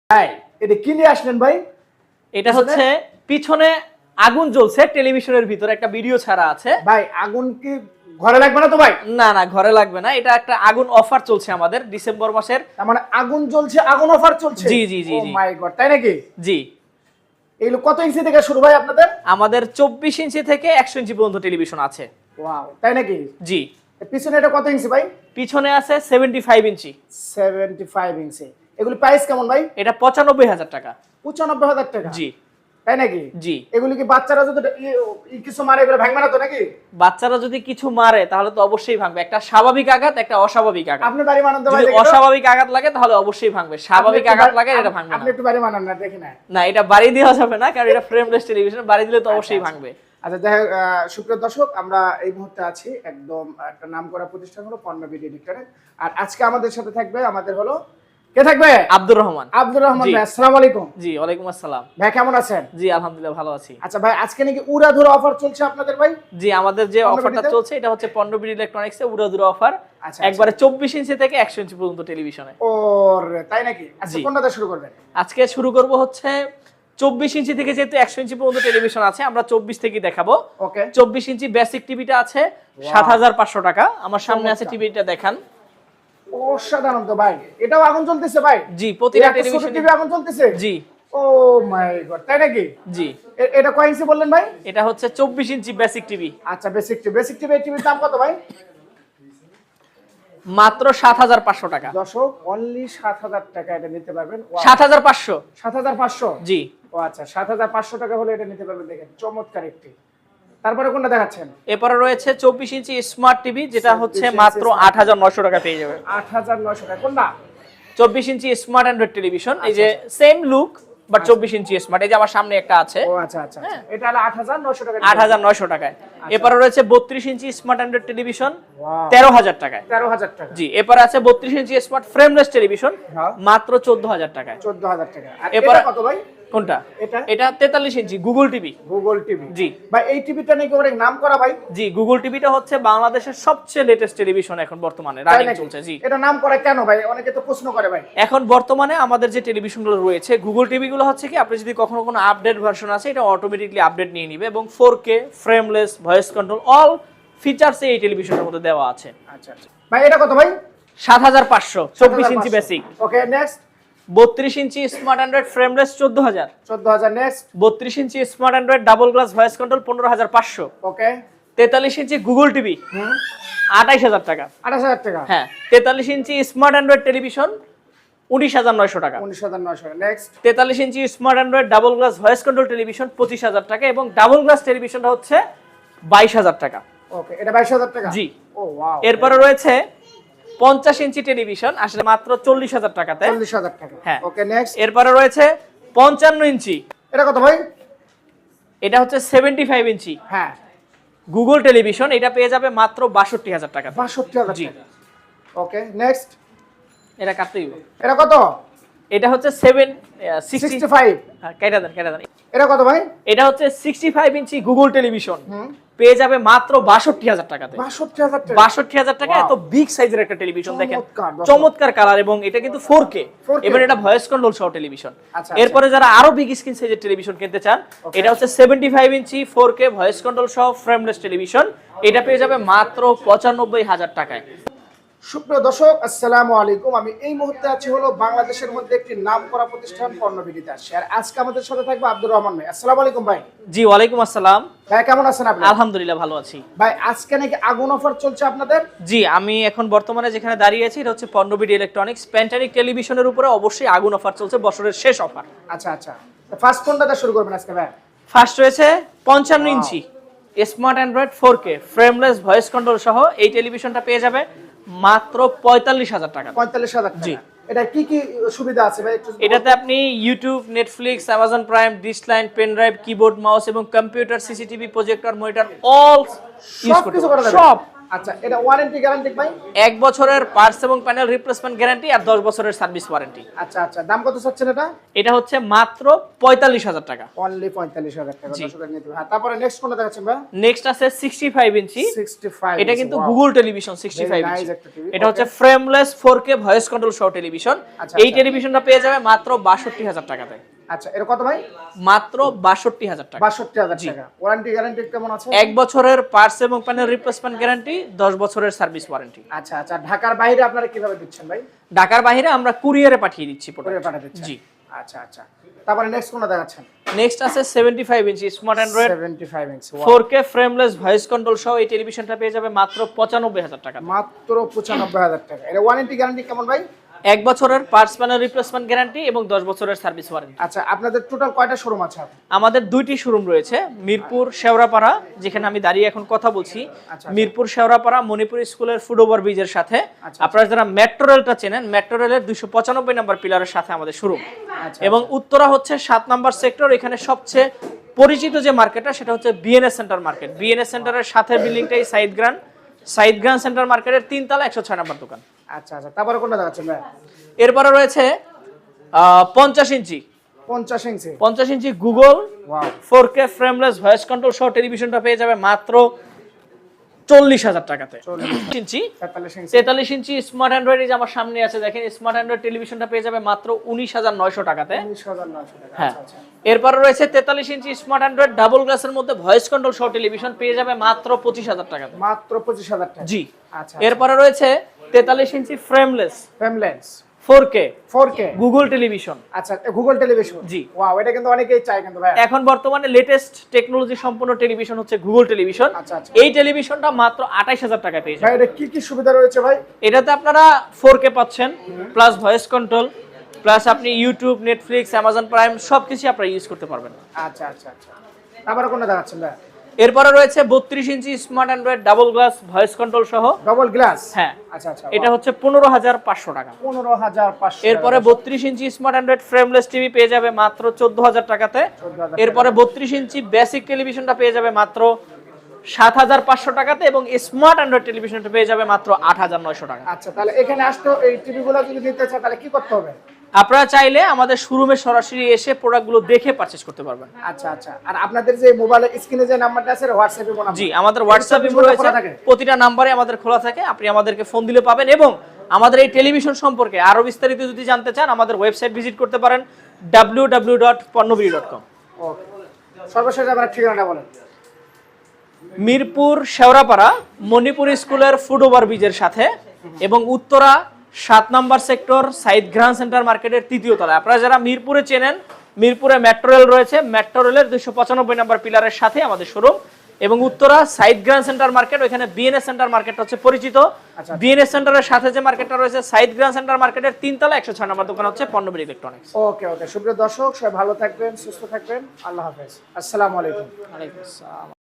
ভাই এটা কি নিয়ে আসলেন ভাই? এটা হচ্ছে পিছনে আগুন জ্বলছে, টেলিভিশনের ভিতরে একটা ভিডিও ছাড়া আছে। ভাই আগুন কি ঘরে লাগবে না তো ভাই? না না, ঘরে লাগবে না। এটা একটা আগুন অফার চলছে আমাদের ডিসেম্বর মাসের। তার মানে আগুন জ্বলছে, আগুন অফার চলছে। জি জি জি ও জি মাই গড, তাই নাকি? জি। এইগুলো কত ইঞ্চি থেকে শুরু ভাই আপনাদের? আমাদের 24 ইঞ্চি থেকে 100 ইঞ্চি পর্যন্ত টেলিভিশন আছে। ওয়াও, তাই নাকি? জি। পিছনে এটা কত ইঞ্চি ভাই? পিছনে আছে 75 ইঞ্চি। 75 ইঞ্চি। এগুলি প্রাইস কেমন ভাই? এটা 95,000 টাকা। 95,000 টাকা? জি। তাই নাকি? জি। এগুলি কি বাচ্চারা যদি কিছু মারে এগুলো ভাঙবে না তো নাকি? বাচ্চারা যদি কিছু মারে তাহলে তো অবশ্যই ভাঙবে। একটা স্বাভাবিক আঘাত, একটা অস্বাভাবিক আঘাত। আপনি বাড়ি বানান তো ভাই? যদি অস্বাভাবিক আঘাত লাগে তাহলে অবশ্যই ভাঙবে। স্বাভাবিক আঘাত লাগে এটা ভাঙবে না। আপনি একটু বাড়ি বানান না, দেখি না। না, এটা বাড়ি দেওয়া যাবে না, কারণ এটা ফ্রেমলেস টেলিভিশন। বাড়ি দিলে তো অবশ্যই ভাঙবে। আচ্ছা যাই হোক, সুপ্রিয় দর্শক, আমরা এই মুহূর্তে আছি একদম একটা নামকরা প্রতিষ্ঠান হলো পর্ণবিডি এডিটরে। আর আজকে আমাদের সাথে থাকবে, আমাদের হলো কে থাকবে? আব্দুর রহমান। আব্দুর রহমান ভাই, আসসালামু আলাইকুম। জি, ওয়ালাইকুম আসসালাম। ভাই কেমন আছেন? জি, আলহামদুলিল্লাহ ভালো আছি। আচ্ছা ভাই, আজকে নাকি উড়াধুরা অফার চলছে আপনাদের ভাই? জি, আমাদের যে অফারটা পর্ণবিডিতে? চলছে এটা হচ্ছে পর্ণবিডি ইলেকট্রনিক্স এর উড়াধুরা অফার। আচ্ছা, একবারে 24 ইঞ্চি থেকে 100 ইঞ্চি পর্যন্ত টেলিভিশনে। ওরে তাই নাকি? আচ্ছা জি। কোনটা শুরু করবেন? আজকে শুরু করব হচ্ছে 24 ইঞ্চি থেকে, যেহেতু 100 ইঞ্চি পর্যন্ত টেলিভিশন আছে, আমরা 24 থেকে দেখাবো। ওকে। 24 ইঞ্চি বেসিক টিভিটা আছে 7,500 টাকা। আমার সামনে আছে, চমৎকার। টিভিটা দেখান। অসাধারণ তো ভাই, এটাও আগুন চলতেছে ভাই? জি, প্রতিটা টেলিভিশন টেলিভিশনে। টিভি আগুন চলতেছে? জি ও মাই গড, তাই নাকি? জি। এটা কয় ইঞ্চি বললেন ভাই? এটা হচ্ছে 24 ইঞ্চি বেসিক টিভি। আচ্ছা বেসিক টিভি, বেসিক টিভি, এই টিভির দাম কত ভাই? মাত্র 7,500 টাকা। দর্শক অনলি 7,000 টাকা এটা নিতে পারবেন। 7,500। 7,500? জি। ও আচ্ছা, 7,500 টাকা হলে এটা নিতে পারবেন। দেখেন চমৎকার একটি। তারপরে কোনটা দেখাচ্ছেন? এরপরে রয়েছে 24 ইঞ্চি স্মার্ট টিভি, যেটা 24 হচ্ছে ইঞ্চি মাত্র smart 8,900 টাকা পেয়ে যাবে। 8,900 টাকা। কোনটা? 24 ইঞ্চি স্মার্ট অ্যান্ড্রয়েড টেলিভিশন, এই যে same look but 24 inch smart. এই যে আমার সামনে একটা আছে, ও আচ্ছা আচ্ছা আচ্ছা। এটা হলো 8,900 টাকা। 8,900 টাকায়। এরপরে রয়েছে 32 ইঞ্চি স্মার্ট অ্যান্ড্রয়েড টেলিভিশন, ওয়াও, 13,000 টাকায়। 13,000 টাকা। জি। এরপরে আছে 32 ইঞ্চি স্মার্ট ফ্রেমলেস টেলিভিশন, হ্যাঁ। মাত্র 14,000 টাকায়। 14,000 টাকা। আর এরপরে- এটা কত ভাই? কোনটা? এটা? এটা 43 ইঞ্চি গুগল টিভি। Google TV. জি। ভাই এই টিভিটা নাকি অনেক নাম করা ভাই? জি, গুগল টিভিটা হচ্ছে বাংলাদেশের সবচেয়ে লেটেস্ট টেলিভিশন এখন বর্তমানে তাই রানিং নাকি? চলছে। জি। এটা নাম করা কেন ভাই? অনেকে তো প্রশ্ন করে ভাই। এখন বর্তমানে আমাদের যে টেলিভিশনগুলো রয়েছে, গুগল টিভিগুলো হচ্ছে কি, আপনি যদি কখনো কোনো আপডেট ভার্সন আছে, এটা অটোমেটিকলি আপডেট নিয়ে নিবে এবং 4K frameless voice control all features এই টেলিভিশনের মধ্যে দেওয়া আছে। আচ্ছা আচ্ছা। ভাই এটা কত ভাই? 7,500। 24 ইঞ্চি বেসিক। Okay next. 32 ইঞ্চি স্মার্ট অ্যান্ড্রয়েড ফ্রেমলেস 14,000। 14,000 নেক্সট। 32 ইঞ্চি smart Android double glass voice control 15,500। Okay. 43 ইঞ্চি গুগল টিভি 28,000 টাকা। 28,000 টাকা। হ্যাঁ। 43 ইঞ্চি স্মার্ট অ্যান্ড্রয়েড টেলিভিশন 19,900 টাকা। 19,900 নেক্সট। 43 ইঞ্চি smart Android double glass voice control television 25,000 টাকা এবং ডাবল গ্লাস টেলিভিশনটা হচ্ছে 22,000 টাকা। ওকে, এটা 22,000 টাকা। জি। ও ওয়াও। এরপরে রয়েছে 50 ইঞ্চি টেলিভিশন, আসলে মাত্র 40,000 টাকাতে। 40,000 টাকা। হ্যাঁ। Okay next. এরপরে রয়েছে 55 ইঞ্চি, এটা কত ভাই? এটা হচ্ছে 75 ইঞ্চি হ্যাঁ। গুগল টেলিভিশন, এটা পেয়ে যাবে মাত্র 62,000 টাকা। 62,000 জি। টাকা। Okay next. এটা কাটতেই হবে। এটা কত? এটা হচ্ছে 65। 65। হ্যাঁ, কেটে দেন কেটে দেন। এটা কত ভাই? এটা হচ্ছে 65 ইঞ্চি গুগল টেলিভিশন, হুম। পেয়ে যাবে মাত্র 62,000 টাকাতে। 62,000 টাকা। 62,000 টাকা। Wow. এত বিগ সাইজের একটা টেলিভিশন দেখেন, চমৎকার দর্শক। চমৎকার কালার এবং এটা কিন্তু 4K 4K এবং এটা ভয়েস কন্ট্রোল সহ টেলিভিশন। আচ্ছা, এরপরে যারা আরো বিগ স্ক্রিন সাইজের টেলিভিশন কিনতে চান, Okay. এটা হচ্ছে 75 ইঞ্চি 4K ভয়েস কন্ট্রোল সহ ফ্রেমলেস টেলিভিশন, এটা পেয়ে যাবে মাত্র 95,000 টাকায়। সুপ্রিয় দর্শক আসসালামু আলাইকুম। আমি এই মুহূর্তে আছি হলো বাংলাদেশের মধ্যে একটি নামকরা প্রতিষ্ঠান পর্ণবিডিতে আসছে। আর আজকে আমাদের সাথে থাকবে আব্দুর রহমান ভাই। আসসালামু আলাইকুম ভাই। জি, ওয়ালাইকুম আসসালাম। ভাই কেমন আছেন আপনি? আলহামদুলিল্লাহ ভালো আছি। ভাই আজকে নাকি আগুন অফার চলছে আপনাদের? জি, আমি এখন বর্তমানে যেখানে দাঁড়িয়ে আছি এটা হচ্ছে পর্ণবিডি ইলেকট্রনিক্স। প্যান্টানিক টেলিভিশনের উপরে অবশ্যই আগুন অফার চলছে, বছরের শেষ অফার। আচ্ছা আচ্ছা। ফার্স্ট কোনটা শুরু করবেন আজকে ভাই? ফার্স্ট রয়েছে 55 ইঞ্চি smart Android 4K frameless voice control সহ এই টেলিভিশনটা পেয়ে যাবে মাত্র 45,000 টাকা। 45,000 টাকা। জি। এটা কি কি সুবিধা আছে ভাই একটু? এটাতে আপনি YouTube, Netflix, Amazon Prime, dish line, pen drive, keyboard, mouse এবং computer, CCTV, projector, monitor all use করতে কিছু করা পারবেন। যাবে? সব আচ্ছা, এটা ওয়ারেন্টি গ্যারান্টি ভাই? 1 বছরের পার্টস এবং প্যানেল রিপ্লেসমেন্ট গ্যারান্টি আর 10 বছরের সার্ভিস ওয়ারেন্টি। আচ্ছা আচ্ছা, দাম কত চাচ্ছেন এটা? এটা হচ্ছে মাত্র 45,000 টাকা। অনলি 45,000 টাকা দর্শকরা নিতে হবে। হ্যাঁ, তারপরে নেক্সট কোনটা দেখাচ্ছেন ভাই? নেক্সট আছে 65 ইঞ্চি। 65 এটা কিন্তু গুগল টেলিভিশন 65 Very ইঞ্চি। nice একটা TV, এটা হচ্ছে ফ্রেমলেস 4K ভয়েস কন্ট্রোল সহ টেলিভিশন। আচ্ছা, এই আচ্ছা। টেলিভিশনটা পেয়ে যাবে মাত্র 62,000 টাকাতে। আচ্ছা, এটা কত ভাই? মাত্র 62,000 টাকা। 62,000 টাকা। ওয়ারেন্টি গ্যারান্টি কেমন আছে? 1 বছরের পার্টস এবং প্যানেল রিপ্লেসমেন্ট গ্যারান্টি, 10 বছরের সার্ভিস ওয়ারেন্টি। আচ্ছা আচ্ছা, ঢাকার বাইরে আপনারা কিভাবে দিচ্ছেন ভাই? ঢাকার বাইরে আমরা কুরিয়ারে পাঠিয়ে দিচ্ছি করে প্রোডাক্ট। পাঠিয়ে দিচ্ছেন? জি। আচ্ছা আচ্ছা, তারপরে নেক্সট কোনটা দেখাচ্ছেন? নেক্সট আছে 75 ইঞ্চি স্মার্ট অ্যান্ড্রয়েড 75 ইঞ্চি 4K ফ্রেমলেস ভয়েস কন্ট্রোল সহ এই টেলিভিশনটা পেয়ে যাবে মাত্র 95,000 টাকা। মাত্র 95,000 টাকা। এটা ওয়ারেন্টি গ্যারান্টি কেমন ভাই? 1 বছরের পার্টস প্যানেল রিপ্লেসমেন্ট গ্যারান্টি এবং 10 বছরের সার্ভিস ওয়ারেন্টি। আচ্ছা, আপনাদের টোটাল কয়টা শোরুম আছে? আমাদের 2টি শোরুম রয়েছে, মিরপুর শেওড়াপাড়া, যেখানে আমি দাঁড়িয়ে এখন কথা বলছি। আচ্ছা। মিরপুর শেওড়াপাড়া মণিপুর স্কুলের ফুট ওভার ব্রিজের সাথে। আচ্ছা। আপনারা যারা মেট্রো রেলটা চেনেন, মেট্রো রেলের 295 নম্বর পিলারের সাথে আমাদের শোরুম। আচ্ছা, এবং উত্তরা হচ্ছে 7 নম্বর সেক্টর। এখানে সবচেয়ে পরিচিত যে মার্কেটটা সেটা হচ্ছে বিএনএস সেন্টার মার্কেট। বিএনএস সেন্টারের সাথে বিল্ডিংটাই সাইদ গ্রান্ড সেন্টার মার্কেটের 3 তলা 106 নম্বর দোকান। আচ্ছা আচ্ছা, তারপরে কোনটা দেখাচ্ছেন ভাই? এরপরে রয়েছে 50 ইঞ্চি 50 ইঞ্চি 50 ইঞ্চি Google wow 4K frameless voice control সহ টেলিভিশনটা পেয়ে যাবে মাত্র 40,000 টাকাতে। 40 ইঞ্চি 43 ইঞ্চি 43 ইঞ্চি স্মার্ট অ্যান্ড্রয়েড যে আমার সামনে আছে, দেখেন স্মার্ট অ্যান্ড্রয়েড টেলিভিশনটা পেয়ে যাবে মাত্র 19,900 টাকাতে। 19,900 টাকা। হ্যাঁ। আচ্ছা আচ্ছা, এরপরে রয়েছে 43 ইঞ্চি স্মার্ট অ্যান্ড্রয়েড ডাবল গ্লাসের মধ্যে ভয়েস কন্ট্রোল সহ টেলিভিশন পেয়ে যাবে মাত্র 25,000 টাকাতে। মাত্র 25,000 টাকা। জি। আচ্ছা, এরপরে রয়েছে 43 ইঞ্চি frameless frameless 4K 4K Google television. আচ্ছা, গুগল টেলিভিশন। জি। ওয়াও, এটা কিন্তু অনেকেই চায় কিন্তু ভাই। এখন বর্তমানে লেটেস্ট টেকনোলজি সম্পন্ন টেলিভিশন হচ্ছে গুগল টেলিভিশন। আচ্ছা, আচ্ছা। এই টেলিভিশনটা মাত্র 28,000 টাকায় পেয়ে ভাই যাবেন। এটা কি কি সুবিধা রয়েছে ভাই? এটাতে আপনারা 4K পাচ্ছেন, প্লাস ভয়েস কন্ট্রোল, প্লাস আপনি ইউটিউব, নেটফ্লিক্স, অ্যামাজন প্রাইম সবকিছু আপনারা ইউজ করতে পারবেন। আচ্ছা আচ্ছা আচ্ছা, তারপরে কোনটা দেখাচ্ছেন ভাই? এরপরে রয়েছে 32 ইঞ্চি smart Android double glass voice control সহ। Double glass? হ্যাঁ। আচ্ছা আচ্ছা, এটা হচ্ছে 15,500 টাকা। 15,500। এরপরে 32 ইঞ্চি স্মার্ট অ্যান্ড্রয়েড ফ্রেমলেস টিভি পেয়ে যাবে মাত্র 14,000 টাকাতে। 14,000 এরপরে 32 ইঞ্চি বেসিক টেলিভিশনটা পেয়ে যাবে মাত্র 7,500 টাকাতে এবং স্মার্ট অ্যান্ড্রয়েড টেলিভিশনটা পেয়ে যাবে মাত্র 8,900 টাকা। আচ্ছা, তাহলে এখানে আসতো এই টিভিগুলো যদি নিতে চায় তাহলে কি করতে হবে? আপনারা চাইলে আমাদের শোরুমে সরাসরি এসে প্রোডাক্টগুলো দেখে পারচেজ করতে পারবেন। আচ্ছা আচ্ছা, আর আপনাদের যে মোবাইলের স্ক্রিনে যে নাম্বারটা আছে হোয়াটসঅ্যাপে কোন নাম্বার? জি, আমাদের হোয়াটসঅ্যাপ ইমো রয়েছে, প্রতিটা নাম্বারে আমাদের খোলা থাকে, আপনি আমাদেরকে ফোন দিলে পাবেন। এবং আমাদের এই টেলিভিশন সম্পর্কে আরো বিস্তারিত যদি জানতে চান আমাদের ওয়েবসাইট ভিজিট করতে পারেন www.ponnobiri.com। ওকে, সর্বশেষ আপনার ঠিকানাটা বলেন। মিরপুর শেওড়াপাড়া মণিপুর স্কুলের ফুট ওভার ব্রিজের সাথে এবং উত্তরা 7 নম্বর সেক্টর সাইদ গ্রান্ড সেন্টার মার্কেটের 3য় তলায়। আপনারা যারা মিরপুরে চেনেন, মিরপুরে মেট্রো রেল রয়েছে, মেট্রো রেলের 295 নম্বর পিলারের সাথে আমাদের শোরুম। এবং Uttara Syed grand centre market, ওখানে বিএনএস সেন্টার মার্কেট হচ্ছে পরিচিত। বিএনএস সেন্টারের সাথে যে মার্কেটটা রয়েছে সাইদ গ্রান্ড সেন্টার মার্কেটের 3 তলা 106 নম্বর দোকান হচ্ছে পণ্যবিড়ি ইলেকট্রনিক্স। ওকে ওকে, সুপ্রিয় দর্শক সবাই ভালো থাকবেন, সুস্থ থাকবেন, আল্লাহ হাফেজ, আসসালামু আলাইকুম। ওয়ালাইকুম আসসালাম।